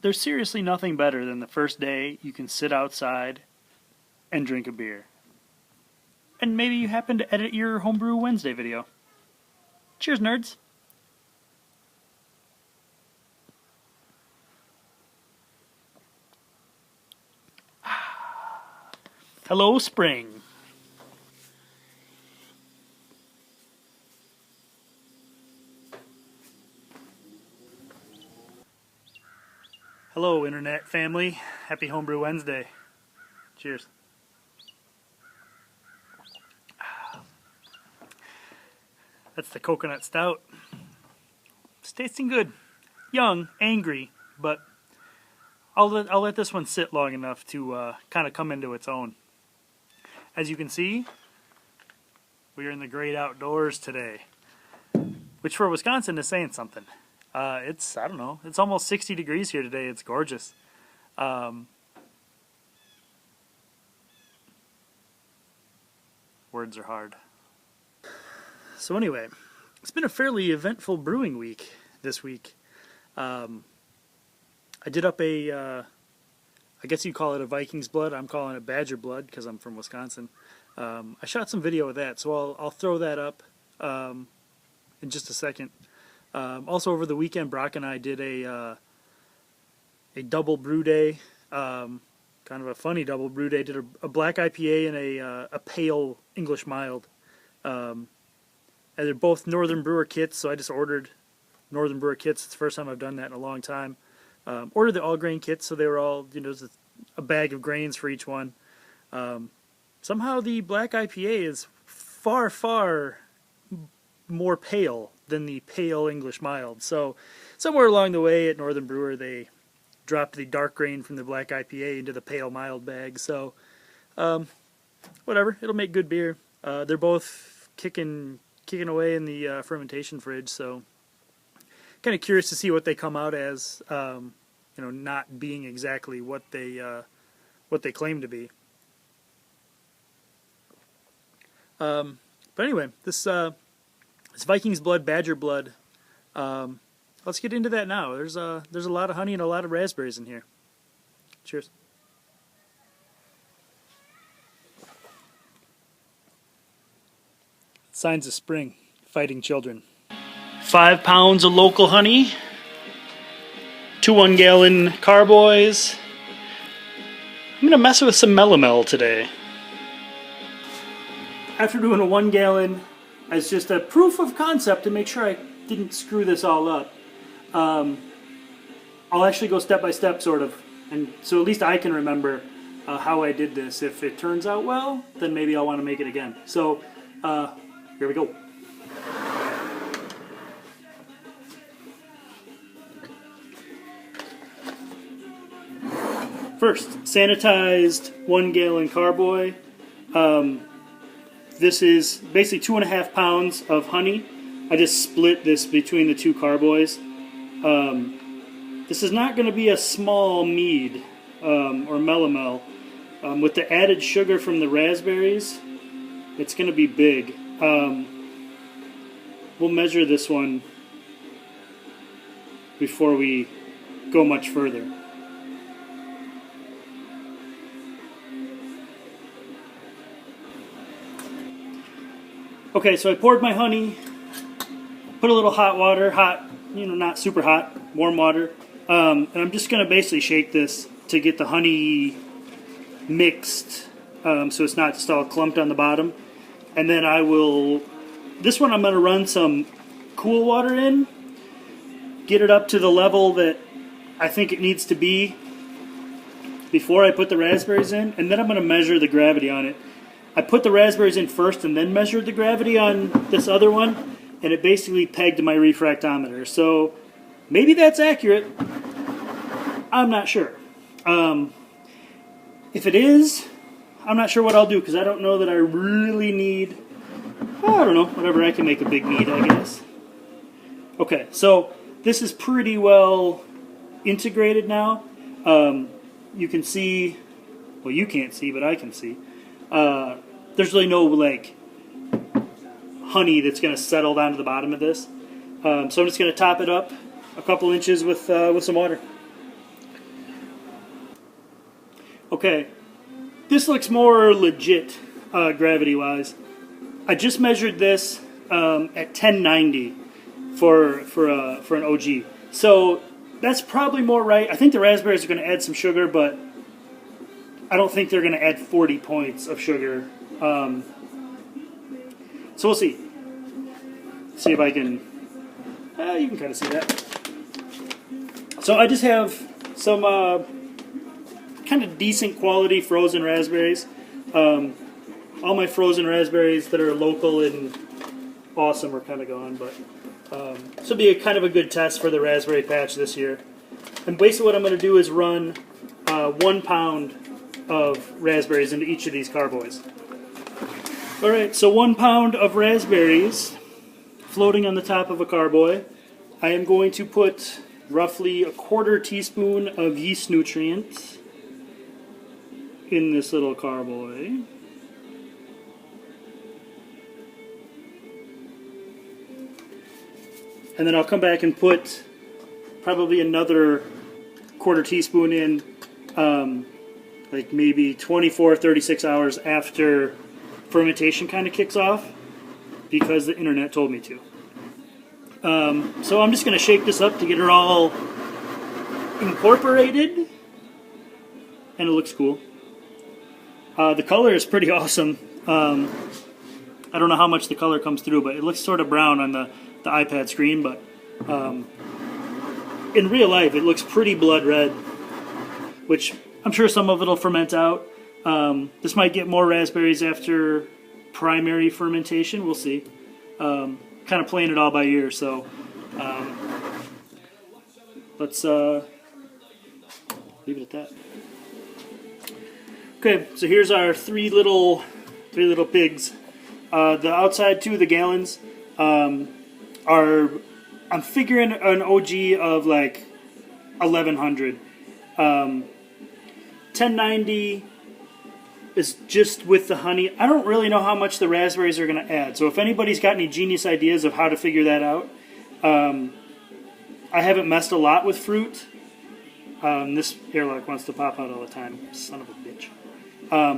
There's seriously nothing better than the first day you can sit outside and drink a beer. And maybe you happen to edit your Homebrew Wednesday video. Cheers, nerds! Hello, spring. Hello, internet family. Happy Homebrew Wednesday. Cheers. That's the coconut stout. It's tasting good. Young, angry, but I'll let this one sit long enough to kind of come into its own. As you can see, we are in the great outdoors today, which for Wisconsin is saying something. I don't know, it's almost 60 degrees here today. It's gorgeous. Words are hard. So anyway, it's been a fairly eventful brewing week this week. I did up I guess you'd call it a Viking's blood. I'm calling it Badger blood because I'm from Wisconsin. I shot some video of that, so I'll throw that up in just a second. Also over the weekend, Brock and I did a double brew day, kind of a funny double brew day. Did a black IPA and a pale English mild. And they're both Northern Brewer kits, so I just ordered Northern Brewer kits. It's the first time I've done that in a long time. Ordered the all grain kits, so they were all, a bag of grains for each one. Somehow the black IPA is far, far more pale than the pale English mild. So somewhere along the way at Northern Brewer, they dropped the dark grain from the black IPA into the pale mild bag. So whatever, it'll make good beer. They're both kicking away in the fermentation fridge, so kind of curious to see what they come out as. Not being exactly what they claim to be. But anyway, this Viking's blood, Badger blood. Let's get into that now. There's a lot of honey and a lot of raspberries in here. Cheers. Signs of spring, fighting children. 5 pounds of local honey, 2 1-gallon carboys. I'm going to mess with some melomel today. After doing a 1 gallon as just a proof of concept to make sure I didn't screw this all up, I'll actually go step by step sort of, and so at least I can remember how I did this. If it turns out well, then maybe I'll want to make it again. So here we go. First, sanitized 1 gallon carboy. This is basically 2.5 pounds of honey. I just split this between the 2 carboys. This is not going to be a small mead or melomel. With the added sugar from the raspberries, it's going to be big. We'll measure this one before we go much further. Okay, so I poured my honey, put a little hot water, not super hot, warm water, and I'm just going to basically shake this to get the honey mixed so it's not just all clumped on the bottom. And then this one I'm going to run some cool water in, get it up to the level that I think it needs to be before I put the raspberries in, and then I'm going to measure the gravity on it. I put the raspberries in first and then measured the gravity on this other one, and it basically pegged my refractometer. So maybe that's accurate. I'm not sure. If it is, I'm not sure what I'll do because I don't know that I really need, whatever, I can make a big mead, I guess. Okay, so this is pretty well integrated now. You can see, well, you can't see, but I can see. There's really no honey that's going to settle down to the bottom of this. So I'm just going to top it up a couple inches with some water. Okay, this looks more legit gravity-wise. I just measured this at 1090 for an OG. So that's probably more right. I think the raspberries are going to add some sugar, but I don't think they're going to add 40 points of sugar. So we'll see. See if I can... you can kind of see that. So I just have some kind of decent quality frozen raspberries. All my frozen raspberries that are local and awesome are kind of gone, but this will be kind of a good test for the raspberry patch this year. And basically what I'm going to do is run 1 pound of raspberries into each of these carboys. Alright, so 1 pound of raspberries floating on the top of a carboy. I am going to put roughly 1/4 teaspoon of yeast nutrient in this little carboy. And then I'll come back and put probably another 1/4 teaspoon in like maybe 24, 36 hours after fermentation kind of kicks off, because the internet told me to. So I'm just going to shake this up to get it all incorporated, and it looks cool. The color is pretty awesome. I don't know how much the color comes through, but it looks sort of brown on the iPad screen, but in real life it looks pretty blood red, which I'm sure some of it will ferment out. This might get more raspberries after primary fermentation, we'll see. Kind of playing it all by ear, so let's leave it at that. Okay, so here's our three little pigs. The outside 2 of the gallons are, I'm figuring an OG of like 1100. 1090 is just with the honey. I don't really know how much the raspberries are going to add, so if anybody's got any genius ideas of how to figure that out, I haven't messed a lot with fruit. This airlock wants to pop out all the time, son of a bitch.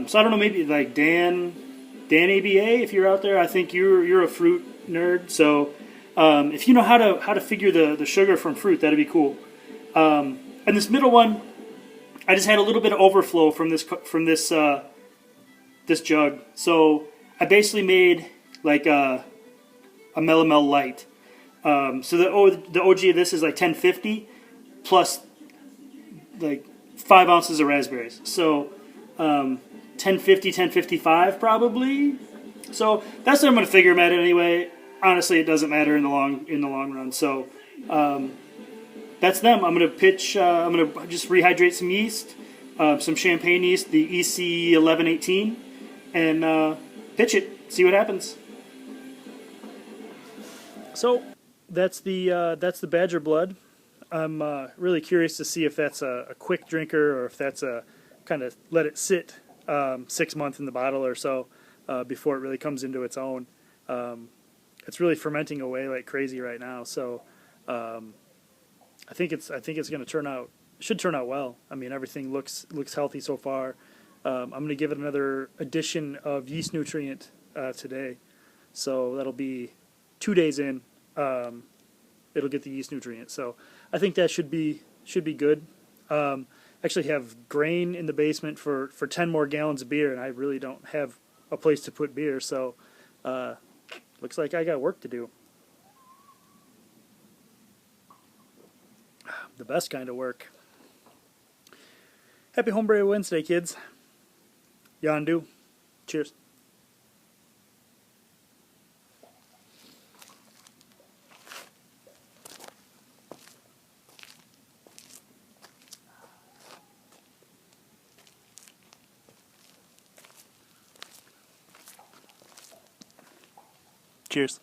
So I don't know, maybe like Dan ABA, if you're out there, I think you're a fruit nerd, so if you know how to figure the sugar from fruit, that'd be cool. And this middle one, I just had a little bit of overflow from this jug, so I basically made like a Melomel Light. So the OG of this is like 1050 plus like 5 ounces of raspberries. So 1050, 1055 probably. So that's what I'm going to figure them at anyway. Honestly, it doesn't matter in the long run. So that's them. I'm going to pitch. I'm going to just rehydrate some yeast, some champagne yeast, the EC 1118, and pitch it. See what happens. So that's the Badger Blood. I'm really curious to see if that's a quick drinker or if that's a kind of let it sit 6 months in the bottle or so before it really comes into its own. It's really fermenting away like crazy right now, so I think it's going to turn out. Should turn out well. I mean, everything looks healthy so far. I'm going to give it another addition of yeast nutrient today, so that'll be 2 days in. It'll get the yeast nutrient, so I think that should be good. Actually have grain in the basement for 10 more gallons of beer, and I really don't have a place to put beer, so looks like I got work to do. The best kind of work. Happy Homebrew Wednesday, kids. Yondu. Cheers. Cheers.